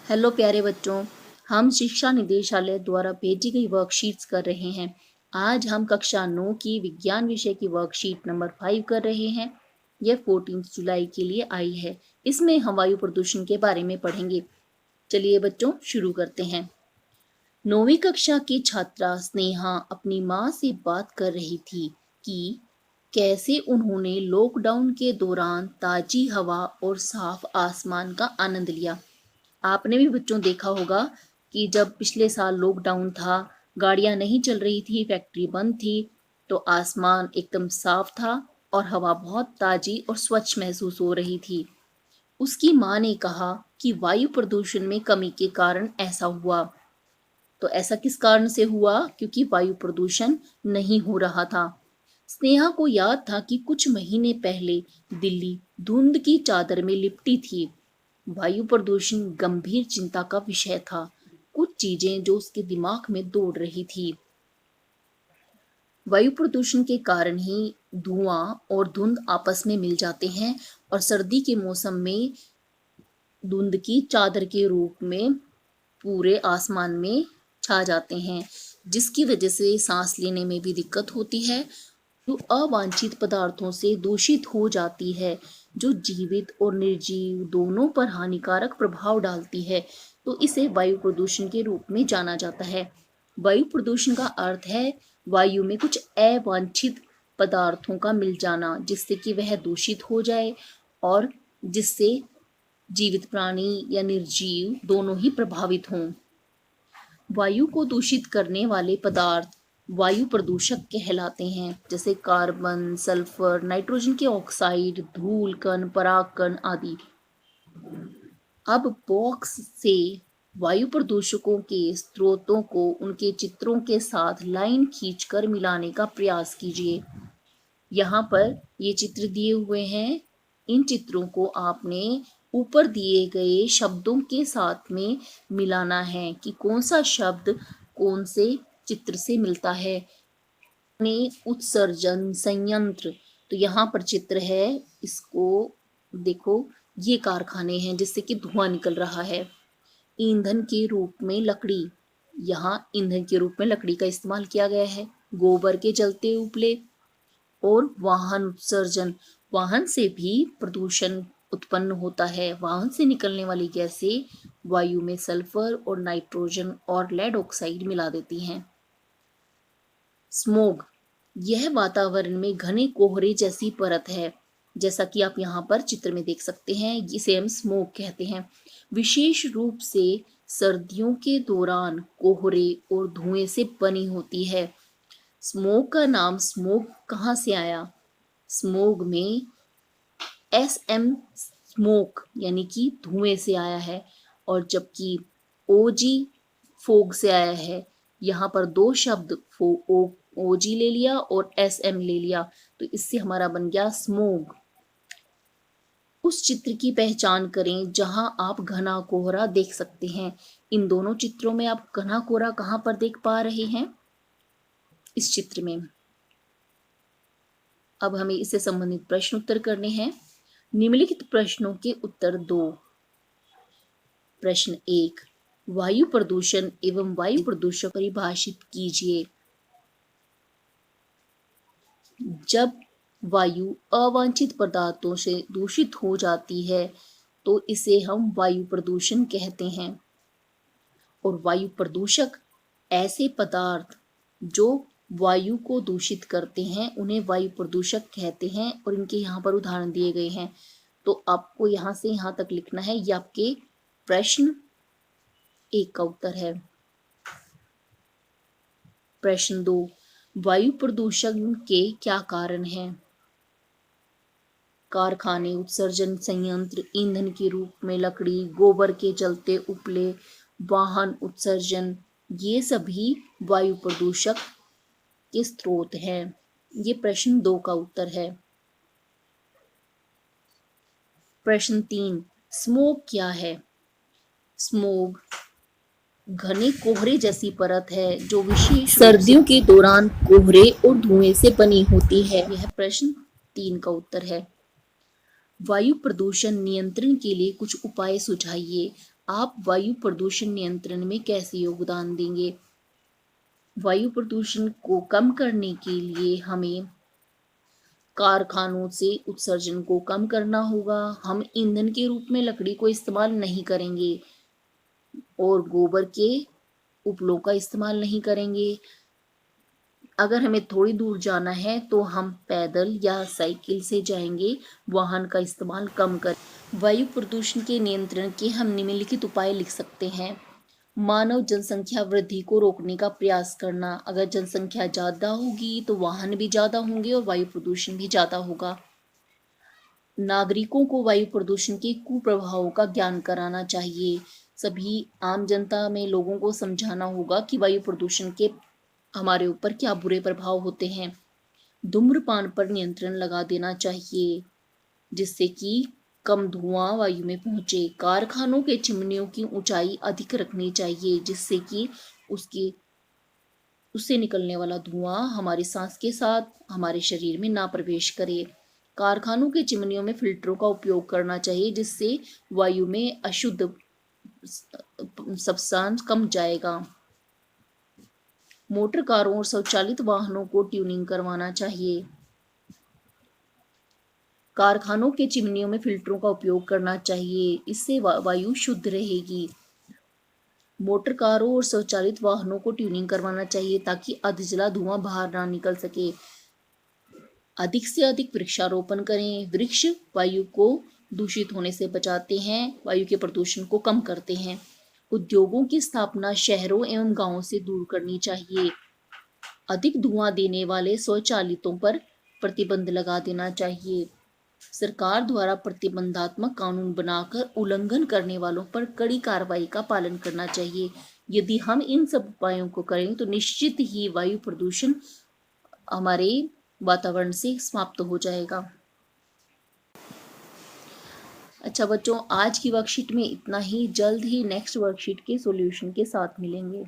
Hello प्यारे बच्चों, हम शिक्षा निदेशालय द्वारा भेजी गई वर्कशीट्स कर रहे हैं। आज हम कक्षा 9 की विज्ञान विषय की वर्कशीट नंबर 5 कर रहे हैं। यह 14 जुलाई के लिए आई है। इसमें हम वायु प्रदूषण के बारे में पढ़ेंगे। चलिए बच्चों शुरू करते हैं। 9वीं कक्षा की छात्रा स्नेहा अपनी माँ से बात कर रही थी कि कैसे उन्होंने लॉकडाउन के दौरान ताजी हवा और साफ आसमान का आनंद लिया। आपने भी बच्चों देखा होगा कि जब पिछले साल लॉकडाउन था, गाड़ियां नहीं चल रही थी, फैक्ट्री बंद थी, तो आसमान एकदम साफ था और हवा बहुत ताजी और स्वच्छ महसूस हो रही थी। उसकी माँ ने कहा कि वायु प्रदूषण में कमी के कारण ऐसा हुआ। तो ऐसा किस कारण से हुआ? क्योंकि वायु प्रदूषण नहीं हो रहा था। स्नेहा को याद था कि कुछ महीने पहले दिल्ली धुंध की चादर में लिपटी थी। वायु प्रदूषण गंभीर चिंता का विषय था। कुछ चीजें जो उसके दिमाग में दौड़ रही थी। वायु प्रदूषण के कारण ही धुआं और धुंध आपस में मिल जाते हैं और सर्दी के मौसम में धुंध की चादर के रूप में पूरे आसमान में छा जाते हैं, जिसकी वजह से सांस लेने में भी दिक्कत होती है, जो अवांछित पदार्थों से दूषित हो जाती है, जो जीवित और निर्जीव दोनों पर हानिकारक प्रभाव डालती है। तो इसे वायु प्रदूषण के रूप में जाना जाता है। वायु प्रदूषण का अर्थ है वायु में कुछ अवांछित पदार्थों का मिल जाना, जिससे कि वह दूषित हो जाए और जिससे जीवित प्राणी या निर्जीव दोनों ही प्रभावित हों। वायु को दूषित करने वाले पदार्थ वायु प्रदूषक कहलाते हैं, जैसे कार्बन, सल्फर, नाइट्रोजन के ऑक्साइड, धूल कण, परागकण आदि। अब बॉक्स से वायु प्रदूषकों के स्रोतों को उनके चित्रों के साथ लाइन खींचकर मिलाने का प्रयास कीजिए। यहाँ पर ये चित्र दिए हुए हैं। इन चित्रों को आपने ऊपर दिए गए शब्दों के साथ में मिलाना है कि कौन सा शब्द कौन से चित्र से मिलता है। उत्सर्जन संयंत्र, तो यहाँ पर चित्र है, इसको देखो, ये कारखाने हैं जिससे कि धुआं निकल रहा है। ईंधन के रूप में लकड़ी, यहाँ ईंधन के रूप में लकड़ी का इस्तेमाल किया गया है। गोबर के जलते उपले और वाहन उत्सर्जन, वाहन से भी प्रदूषण उत्पन्न होता है। वाहन से निकलने वाली गैसें वायु में सल्फर और नाइट्रोजन और लेड ऑक्साइड मिला देती हैं। स्मोग, यह वातावरण में घने कोहरे जैसी परत है, जैसा कि आप यहाँ पर चित्र में देख सकते हैं। इसे हम स्मोग कहते हैं। विशेष रूप से सर्दियों के दौरान कोहरे और धुएं से बनी होती है। स्मोग का नाम स्मोग कहाँ से आया? स्मोग में स्मोक यानी कि धुएं से आया है, और जबकि ओजी फोग से आया है। यहाँ पर दो शब्द ओजी ले लिया और एसएम ले लिया, तो इससे हमारा बन गया स्मोग। उस चित्र की पहचान करें जहां आप घना कोहरा देख सकते हैं। इन दोनों चित्रों में आप घना कोहरा कहां पर देख पा रहे हैं? इस चित्र में। अब हमें इससे संबंधित प्रश्न उत्तर करने हैं। निम्नलिखित प्रश्नों के उत्तर दो। प्रश्न 1, वायु प्रदूषण एवं वायु प्रदूषक परिभाषित कीजिए। जब वायु अवांछित पदार्थों से दूषित हो जाती है तो इसे हम वायु प्रदूषण कहते हैं। और वायु प्रदूषक ऐसे पदार्थ जो वायु को दूषित करते हैं उन्हें वायु प्रदूषक कहते हैं। और इनके यहाँ पर उदाहरण दिए गए हैं, तो आपको यहाँ से यहाँ तक लिखना है। ये आपके प्रश्न 1 का उत्तर है। प्रश्न 2, वायु प्रदूषण के क्या कारण हैं? कारखाने, उत्सर्जन संयंत्र, ईंधन के रूप में लकड़ी, गोबर के जलते उपले, वाहन उत्सर्जन, ये सभी वायु प्रदूषक के स्रोत हैं। ये प्रश्न 2 का उत्तर है। प्रश्न 3, स्मोग क्या है? स्मोग घने कोहरे जैसी परत है जो विशेष सर्दियों के दौरान कोहरे और धुएं से बनी होती है। यह प्रश्न 3 का उत्तर है। वायु प्रदूषण नियंत्रण के लिए कुछ उपाय सुझाइए। आप वायु प्रदूषण नियंत्रण में कैसे योगदान देंगे? वायु प्रदूषण को कम करने के लिए हमें कारखानों से उत्सर्जन को कम करना होगा। हम ईंधन के रूप में लकड़ी को इस्तेमाल नहीं करेंगे और गोबर के उपलों का इस्तेमाल नहीं करेंगे। अगर हमें थोड़ी दूर जाना है तो हम पैदल या साइकिल से जाएंगे। वाहन का इस्तेमाल कम करें। वायु प्रदूषण के नियंत्रण के हम निम्नलिखित उपाय लिख सकते हैं। मानव जनसंख्या वृद्धि को रोकने का प्रयास करना। अगर जनसंख्या ज़्यादा होगी तो वाहन भी ज़्यादा होंगे और वायु प्रदूषण भी ज़्यादा होगा। नागरिकों को वायु प्रदूषण के कुप्रभावों का ज्ञान कराना चाहिए। सभी आम जनता में लोगों को समझाना होगा कि वायु प्रदूषण के हमारे ऊपर क्या बुरे प्रभाव होते हैं। धूम्रपान पर नियंत्रण लगा देना चाहिए जिससे कि कम धुआं वायु में पहुंचे। कारखानों के चिमनियों की ऊंचाई अधिक रखनी चाहिए जिससे कि उससे निकलने वाला धुआं हमारी सांस के साथ हमारे शरीर में ना प्रवेश करे। कारखानों के चिमनियों में फिल्टरों का उपयोग करना चाहिए जिससे वायु में अशुद्ध सब्सटेंस कम जाएगा। मोटर कारों और स्वचालित वाहनों को ट्यूनिंग करवाना चाहिए। कारखानों के चिमनियों में फिल्टरों का उपयोग करना चाहिए, इससे वायु शुद्ध रहेगी। मोटर कारों और स्वचालित वाहनों को ट्यूनिंग करवाना चाहिए ताकि अधजला धुआं बाहर ना निकल सके। अधिक से अधिक वृक्षारोपण करें। वृक्ष वायु को दूषित होने से बचाते हैं, वायु के प्रदूषण को कम करते हैं। उद्योगों की स्थापना शहरों एवं गांवों से दूर करनी चाहिए। अधिक धुआं देने वाले स्वचालितों पर प्रतिबंध लगा देना चाहिए। सरकार द्वारा प्रतिबंधात्मक कानून बनाकर उल्लंघन करने वालों पर कड़ी कार्रवाई का पालन करना चाहिए। यदि हम इन सब उपायों को करें तो निश्चित ही वायु प्रदूषण हमारे वातावरण से समाप्त हो जाएगा। अच्छा बच्चों, आज की वर्कशीट में इतना ही। जल्द ही नेक्स्ट वर्कशीट के सॉल्यूशन के साथ मिलेंगे।